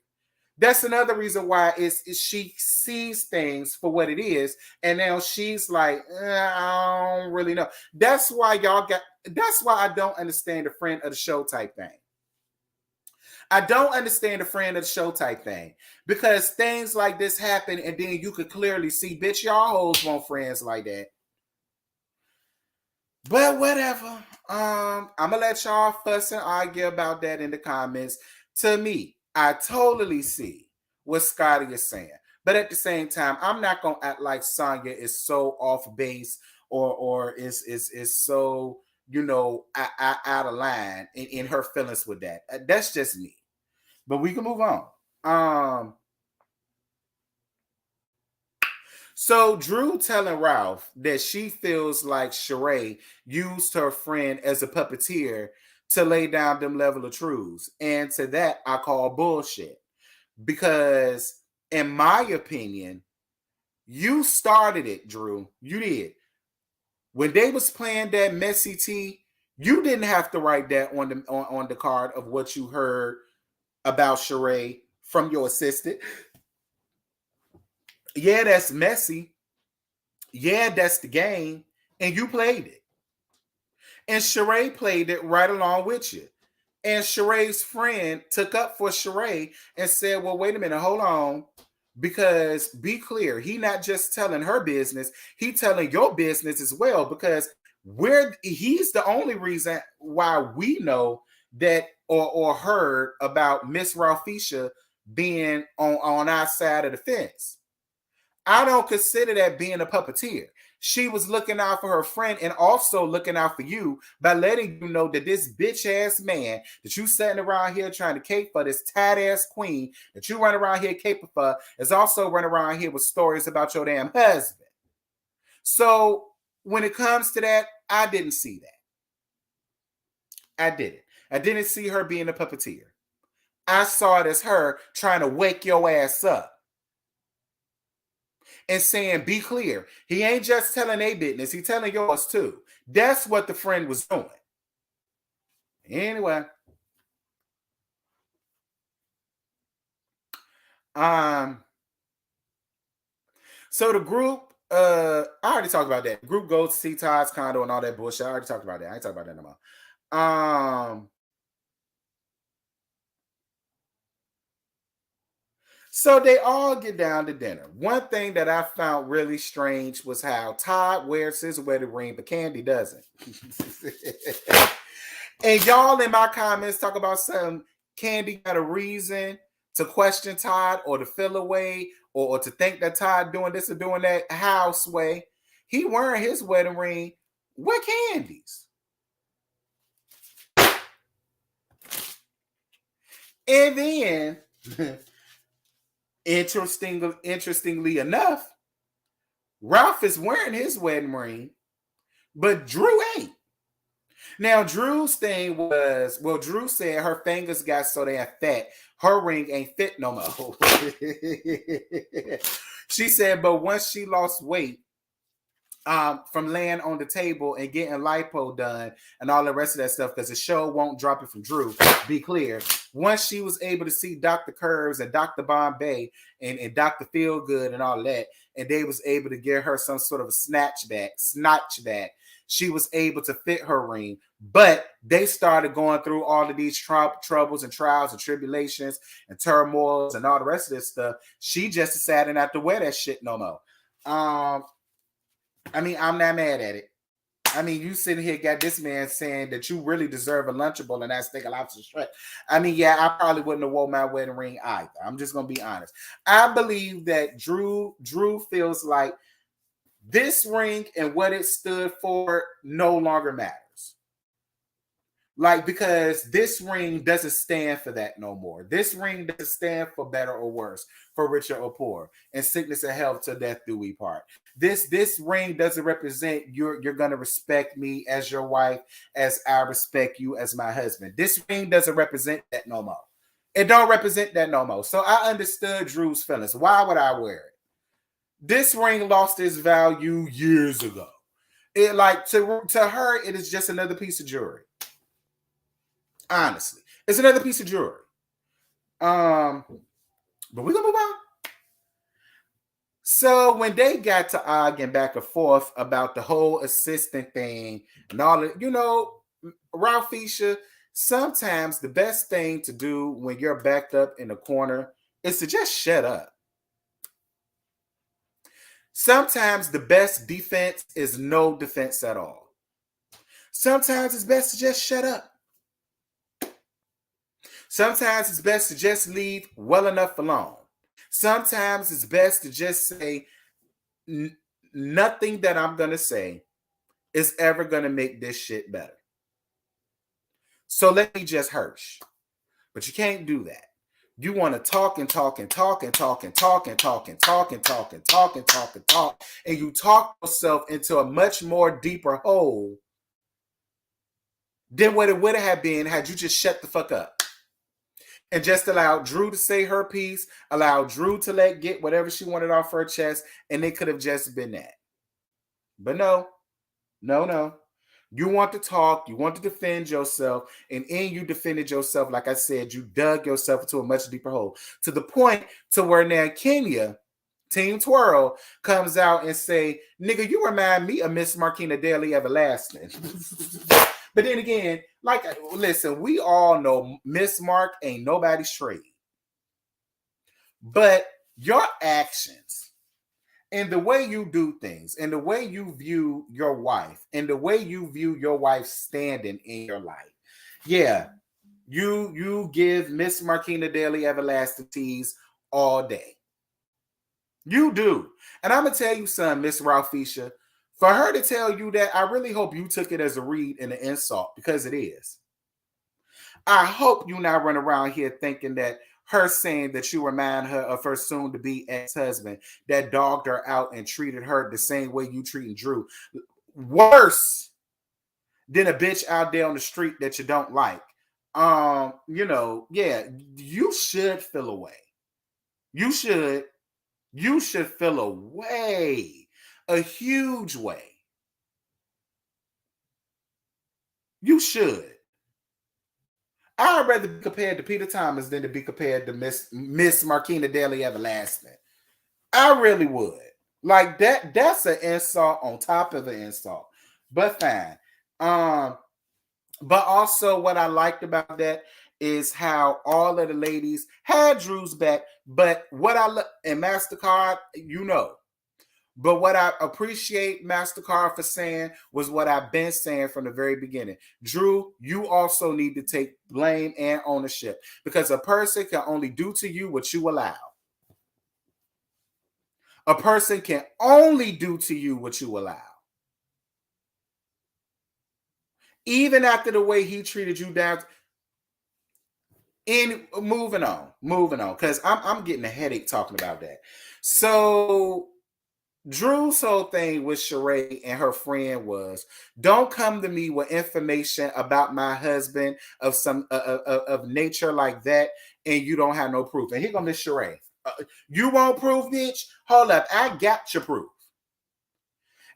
That's another reason why she sees things for what it is, and now she's like, I don't really know. That's why I don't understand the friend of the show type thing. I don't understand the friend of the show type thing, because things like this happen, and then you could clearly see, bitch, y'all hoes want friends like that. But whatever. I'm gonna let y'all fuss and argue about that in the comments. To me, I totally see what Scotty is saying. But at the same time, I'm not going to act like Sonya is so off base or is so, out of line in her feelings with that. That's just me. But we can move on. So Drew telling Ralph that she feels like Sheree used her friend as a puppeteer to lay down them level of truths. And to that, I call bullshit. Because in my opinion, you started it, Drew. You did. When they was playing that messy tea, you didn't have to write that on the card of what you heard about Sheree from your assistant. Yeah, that's messy. Yeah, that's the game. And you played it. And Sheree played it right along with you. And Sheree's friend took up for Sheree and said, well, wait a minute, hold on. Because be clear, he not just telling her business, he telling your business as well. Because he's the only reason why we know that or heard about Miss Ralphisha being on our side of the fence. I don't consider that being a puppeteer. She was looking out for her friend and also looking out for you by letting you know that this bitch ass man that you sitting around here trying to cape for, this tight ass queen that you run around here caping for, is also running around here with stories about your damn husband. So when it comes to that, I didn't see that. I didn't. I didn't see her being a puppeteer. I saw it as her trying to wake your ass up. And saying, be clear, he ain't just telling a business, he's telling yours too. That's what the friend was doing. Anyway. So the group, I already talked about that. The group goes to see Todd's condo and all that bullshit. I already talked about that. I ain't talking about that no more. So they all get down to dinner. One thing that I found really strange was how Todd wears his wedding ring, but Candy doesn't. And y'all in my comments talk about something. Candy got a reason to question Todd or to feel away or to think that Todd doing this or doing that house way. He wearing his wedding ring with Candy's. And then... Interestingly enough, Ralph is wearing his wedding ring, but Drew ain't. Now, Drew's thing was, well, Drew said her fingers got so damn fat, her ring ain't fit no more. She said, but once she lost weight, from laying on the table and getting lipo done and all the rest of that stuff, because the show won't drop it from Drew, be clear. Once she was able to see Dr. Curves and Dr. Bombay and Dr. Feelgood and all that, and they was able to give her some sort of a snatch back, she was able to fit her ring. But they started going through all of these troubles and trials and tribulations and turmoils and all the rest of this stuff. She just decided not to wear that shit no more. I mean, I'm not mad at it. I mean, you sitting here got this man saying that you really deserve a Lunchable and that's steak and lobster shrimp. I mean, yeah, I probably wouldn't have worn my wedding ring either. I'm just gonna be honest. I believe that Drew feels like this ring and what it stood for no longer matters. Like, because this ring doesn't stand for that no more. This ring doesn't stand for better or worse, for richer or poor, and sickness and health till death do we part. This ring doesn't represent you're gonna respect me as your wife as I respect you as my husband. This ring doesn't represent that no more. It don't represent that no more. So I understood Drew's feelings. Why would I wear it? This ring lost its value years ago. It, like, to her, it is just another piece of jewelry. Honestly, it's another piece of jewelry. But we're gonna move on. So when they got to arguing back and forth about the whole assistant thing and all that, Ralphia, sometimes the best thing to do when you're backed up in the corner is to just shut up. Sometimes the best defense is no defense at all. Sometimes it's best to just shut up. Sometimes it's best to just leave well enough alone. Sometimes it's best to just say, nothing that I'm going to say is ever going to make this shit better. So let me just hirsch. But you can't do that. You want to talk and talk and talk and talk and talk and talk and talk and talk and talk and talk and talk, and you talk yourself into a much more deeper hole than what it would have been had you just shut the fuck up. And just allow Drew to say her piece, allow Drew to get whatever she wanted off her chest, and it could have just been that. But no. You want to talk, you want to defend yourself, and in you defended yourself, like I said, you dug yourself into a much deeper hole. To the point to where now Kenya, Team Twirl, comes out and say, nigga, you remind me of Miss Marquina Daly Everlasting. But then again, like, listen, we all know Miss Mark ain't nobody's trade. But your actions and the way you do things and the way you view your wife and the way you view your wife's standing in your life, yeah, you give Miss Marquina Daly Everlasting tease all day. You do. And I'm going to tell you something, Miss Ralphia. For her to tell you that, I really hope you took it as a read and an insult, because it is. I hope you not run around here thinking that her saying that you remind her of her soon-to-be ex-husband that dogged her out and treated her the same way you treating Drew. Worse than a bitch out there on the street that you don't like. Yeah, you should feel away. You should feel away. A huge way. You should. I'd rather be compared to Peter Thomas than to be compared to Miss Marquina Daly Everlasting. I really would. Like, that's an insult on top of an insult. But fine. But also what I liked about that is how all of the ladies had Drew's back. But what I look and MasterCard, But what I appreciate MasterCard for saying was what I've been saying from the very beginning. Drew, you also need to take blame and ownership, because a person can only do to you what you allow. A person can only do to you what you allow. Even after the way he treated you down. Moving on, because I'm getting a headache talking about that. So Drew's whole thing with Sheree and her friend was, don't come to me with information about my husband of some of nature like that, and you don't have no proof. And here comes Miss Sheree. You want proof, bitch? Hold up, I got your proof.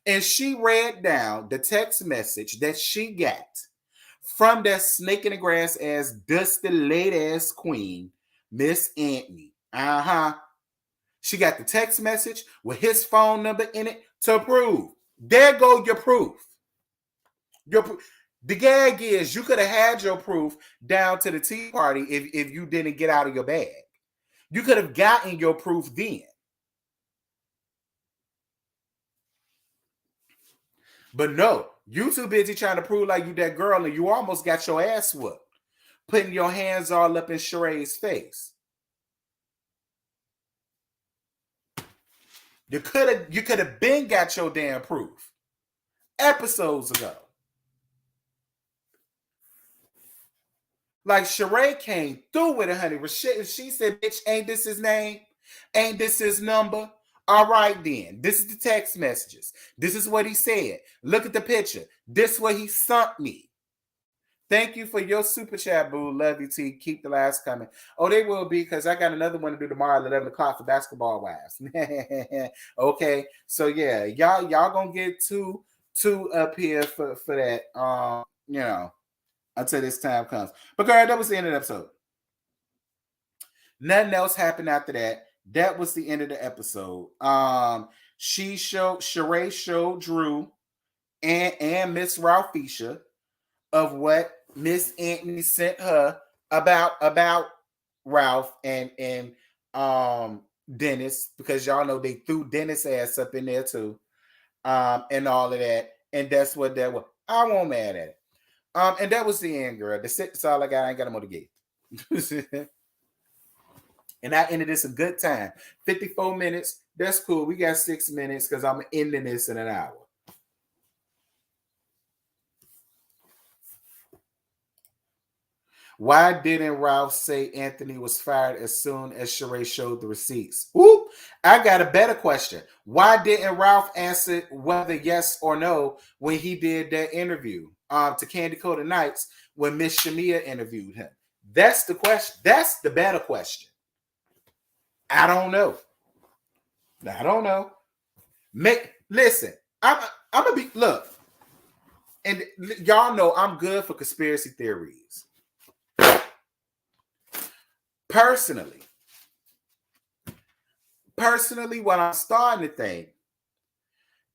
And she read down the text message that she got from that snake in the grass ass dusty lady ass queen, Miss Anthony. She got the text message with his phone number in it to prove. There go your proof. The gag is you could have had your proof down to the tea party if you didn't get out of your bag. You could have gotten your proof then. But no, you too busy trying to prove like you that girl and you almost got your ass whooped. Putting your hands all up in Sheree's face. You could have been got your damn proof episodes ago. Like Sheree came through with it, honey. She said, bitch, ain't this his name? Ain't this his number? All right, then. This is the text messages. This is what he said. Look at the picture. This is what he sent me. Thank you for your super chat, boo. Love you, T. Keep the laughs coming. Oh, they will be, because I got another one to do tomorrow at 11 o'clock for basketball wives. Okay. So yeah, y'all gonna get two up here for that. You know, until this time comes. But girl, that was the end of the episode. Nothing else happened after that. That was the end of the episode. Sheree showed Drew and Miss Ralphia of what Miss Anthony sent her about Ralph and Dennis, because y'all know they threw Dennis' ass up in there too, and all of that. And that's what that was. I won't mad at it. And that was the end, girl. That's all I got. I ain't got no more to get. And I ended this a good time. 54 minutes. That's cool. We got 6 minutes because I'm ending this in an hour. Why didn't Ralph say Anthony was fired as soon as Sheree showed the receipts? Ooh, I got a better question. Why didn't Ralph answer whether yes or no when he did that interview to Candy Coated Nights when Miss Shamia interviewed him? That's the question. That's the better question. I don't know. Listen, I'm gonna be, look, and y'all know I'm good for conspiracy theories. Personally, what I'm starting to think,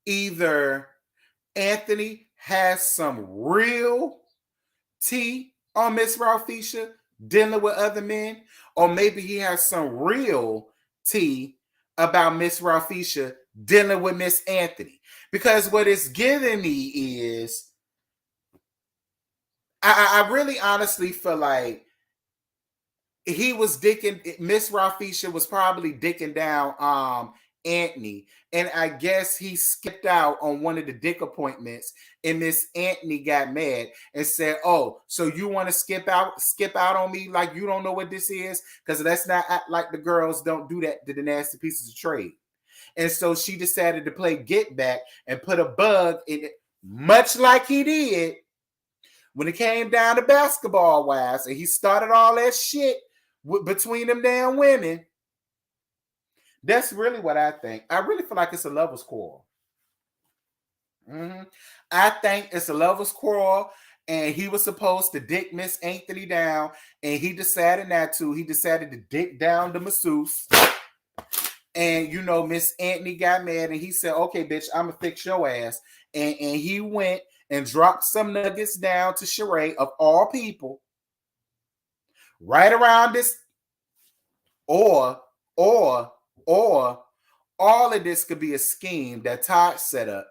either Anthony has some real tea on Miss Ralphia dealing with other men, or maybe he has some real tea about Miss Ralphia dealing with Miss Anthony. Because what it's giving me is, I really honestly feel like he was dicking, Miss Ralphia was probably dicking down Anthony, and I guess he skipped out on one of the dick appointments, and Miss Anthony got mad and said, oh, so you want to skip out on me like you don't know what this is? Because let's not act like the girls don't do that to the nasty pieces of trade. And so she decided to play get back and put a bug in it, much like he did when it came down to basketball wives, and he started all that shit between them damn women. That's really what I think. I really feel like it's a lover's quarrel. I think it's a lover's quarrel, and he was supposed to dick Miss Anthony down, and he decided not to. He decided to dick down the masseuse. And, you know, Miss Anthony got mad, and he said, okay, bitch, I'm going to fix your ass. And he went and dropped some nuggets down to Sheree, of all people, right around this, or all of this could be a scheme that Todd set up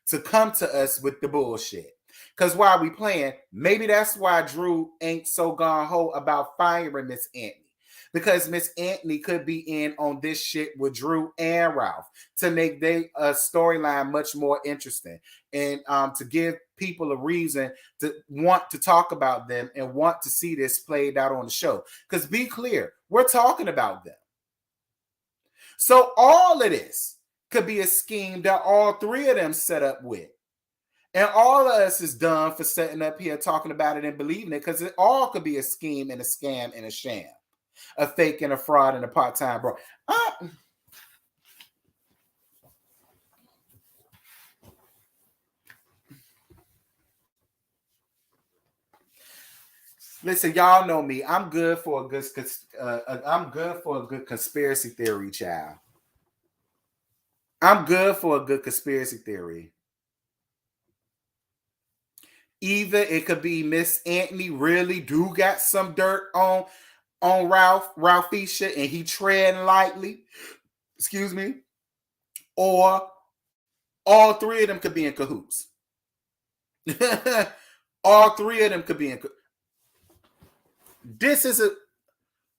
to come to us with the bullshit. Because while we playing, maybe that's why Drew ain't so gung-ho about firing Miss Anthony. Because Miss Anthony could be in on this shit with Drew and Ralph to make their storyline much more interesting, and to give people a reason to want to talk about them and want to see this played out on the show. Because be clear, we're talking about them. So all of this could be a scheme that all three of them set up with. And all of us is done for setting up here talking about it and believing it, because it all could be a scheme and a scam and a sham, a fake and a fraud and a part-time bro. Listen, y'all know me. I'm good for a good conspiracy theory, child. I'm good for a good conspiracy theory. Either it could be Miss Anthony really do got some dirt on Ralphia, and he treading lightly. Excuse me. Or all three of them could be in cahoots. All three of them could be in cahoots. This is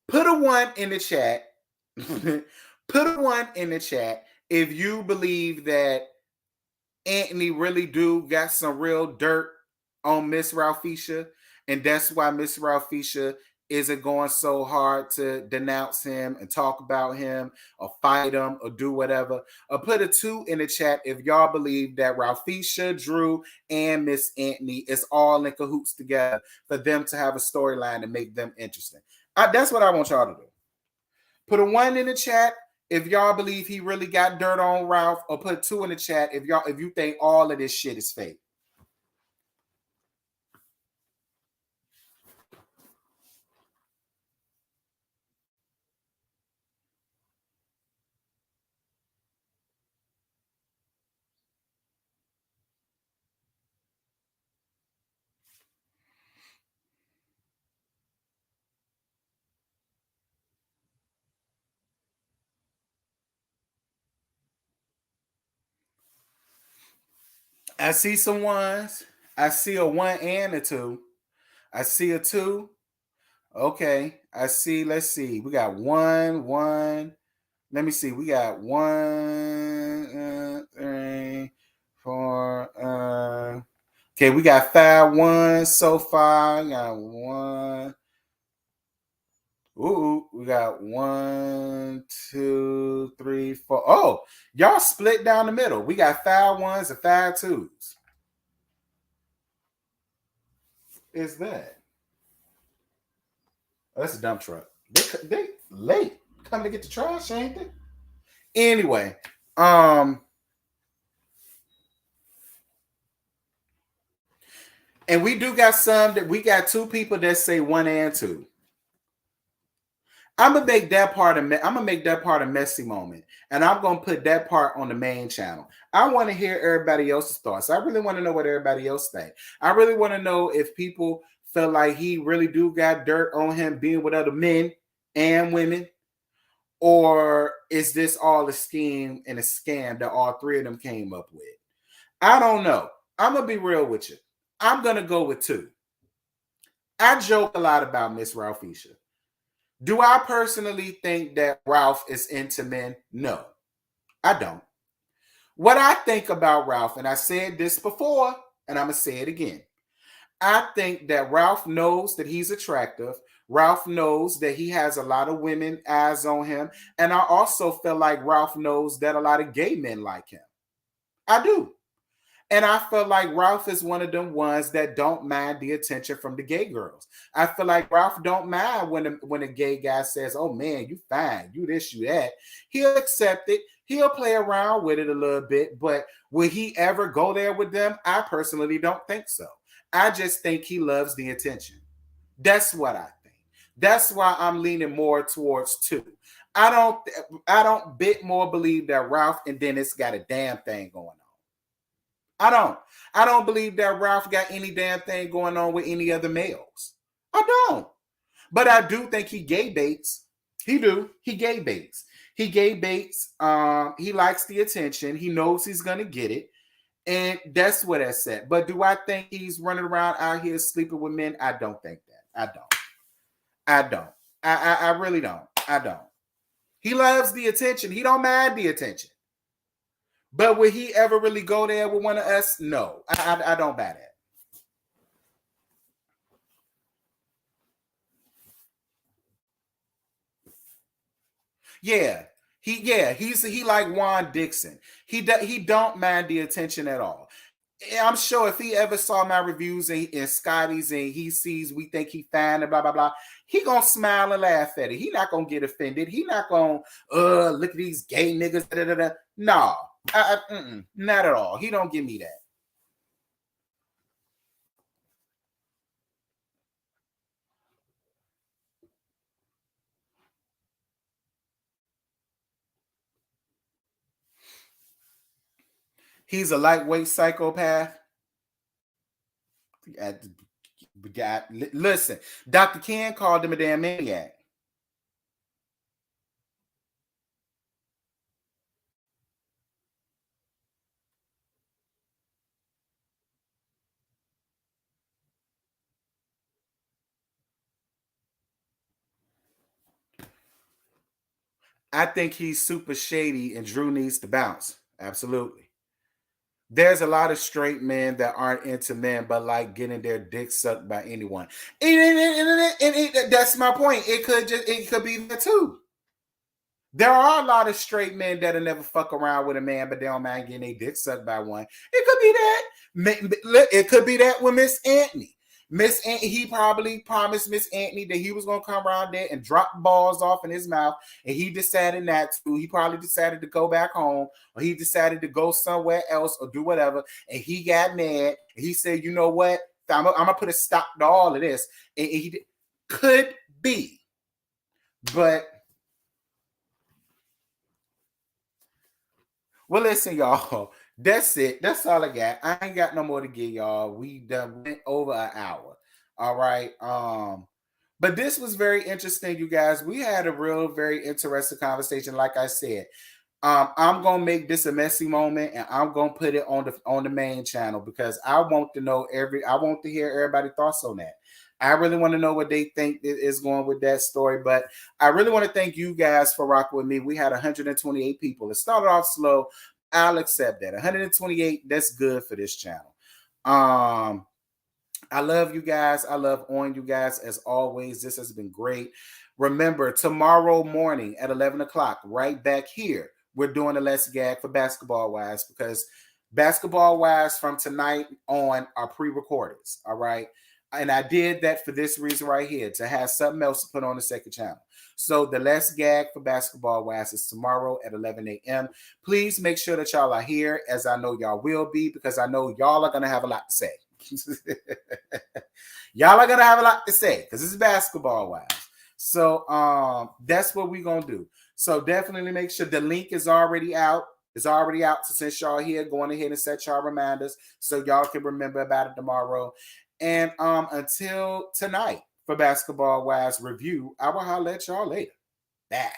put a 1 in the chat. Put a 1 in the chat if you believe that Anthony really do got some real dirt on Miss Ralphia, and that's why Miss Ralphia isn't going so hard to denounce him and talk about him or fight him or do whatever. Or put a 2 in the chat if y'all believe that Ralphia, Drew, and Miss Anthony is all in cahoots together for them to have a storyline to make them interesting. That's what I want y'all to do. Put a 1 in the chat if y'all believe he really got dirt on Ralph, or put 2 in the chat if you think all of this shit is fake. I see some 1s. I see a 1 and a 2. I see a 2. Okay. I see. Let's see. We got 1. Let me see. We got 1, 3, 4. Okay, we got 5 1s so far. We got 1. Ooh, we got 1, 2, 3, 4. Oh, y'all split down the middle. We got 5 1s and 5 2s. Is that? Oh, that's a dump truck. They late coming to get the trash, ain't they? Anyway, and we do got some that we got 2 people that say 1 and 2. I'm gonna make that part a messy moment, and I'm gonna put that part on the main channel. I want to hear everybody else's thoughts. I really want to know what everybody else think. I really want to know if people felt like he really do got dirt on him being with other men and women, or is this all a scheme and a scam that all three of them came up with? I don't know. I'm gonna be real with you. I'm gonna go with 2. I joke a lot about Miss Ralphia. Do I personally think that Ralph is into men? No, I don't. What I think about Ralph, and I said this before, and I'm going to say it again. I think that Ralph knows that he's attractive. Ralph knows that he has a lot of women eyes on him. And I also feel like Ralph knows that a lot of gay men like him. I do. And I feel like Ralph is one of them ones that don't mind the attention from the gay girls. I feel like Ralph don't mind when a gay guy says, "Oh man, you fine, you this, you that." He'll accept it. He'll play around with it a little bit, but will he ever go there with them? I personally don't think so. I just think he loves the attention. That's what I think. That's why I'm leaning more towards 2. I don't bit more believe that Ralph and Dennis got a damn thing going on. I don't believe that Ralph got any damn thing going on with any other males. I don't. But I do think he gay baits. He do. He gay baits. He gay baits. He likes the attention. He knows he's gonna get it. And that's what that's at. But do I think he's running around out here sleeping with men? I don't think that. I don't. I really don't. I don't. He loves the attention. He don't mind the attention. But would he ever really go there with one of us? No, I don't buy that. Yeah, He like Juan Dixon. He don't mind the attention at all. I'm sure if he ever saw my reviews and Scotty's and he sees we think he fine and blah blah blah, he gonna smile and laugh at it. He not gonna get offended. He not gonna look at these gay niggas. Da, da, da. No, not at all. He don't give me that. He's a lightweight psychopath. Listen, Dr. Ken called him a damn maniac. I think he's super shady and Drew needs to bounce. Absolutely. There's a lot of straight men that aren't into men, but like getting their dick sucked by anyone. And that's my point. It could be that too. There are a lot of straight men that'll never fuck around with a man, but they don't mind getting their dick sucked by one. It could be that. It could be that with Miss Anthony. Miss Anthony, he probably promised Miss Anthony that he was gonna come around there and drop balls off in his mouth, and he decided not to. He probably decided to go back home, or he decided to go somewhere else or do whatever, and he got mad. And he said, "You know what? I'm gonna put a stop to all of this." And he could be, but. Well, listen, y'all. That's it. That's all I got. I ain't got no more to give y'all. We done went over an hour. All right. But this was very interesting, you guys. We had a very interesting conversation. Like I said, I'm gonna make this a messy moment, and I'm gonna put it on the main channel because I want to know I want to hear everybody's thoughts on that. I really want to know what they think is going with that story, but I really want to thank you guys for rocking with me. We had 128 people. It started off slow. I'll accept that. 128, that's good for this channel. I love you guys. I love on you guys as always. This has been great. Remember, tomorrow morning at 11 o'clock, right back here, we're doing a Let's Gag for Basketball Wives because Basketball Wives from tonight on are pre-recordeds. All right. And I did that for this reason right here, to have something else to put on the second channel. So the Let's Gag for Basketball Wives is tomorrow at 11 a.m. Please make sure that y'all are here, as I know y'all will be, because I know y'all are going to have a lot to say. Y'all are going to have a lot to say because it's Basketball Wives. So that's what we're going to do. So definitely make sure the link is already out. It's already out. So since y'all here, go on ahead and set y'all reminders so y'all can remember about it tomorrow. And until tonight for Basketball Wives review, I will holler at y'all later. Bye.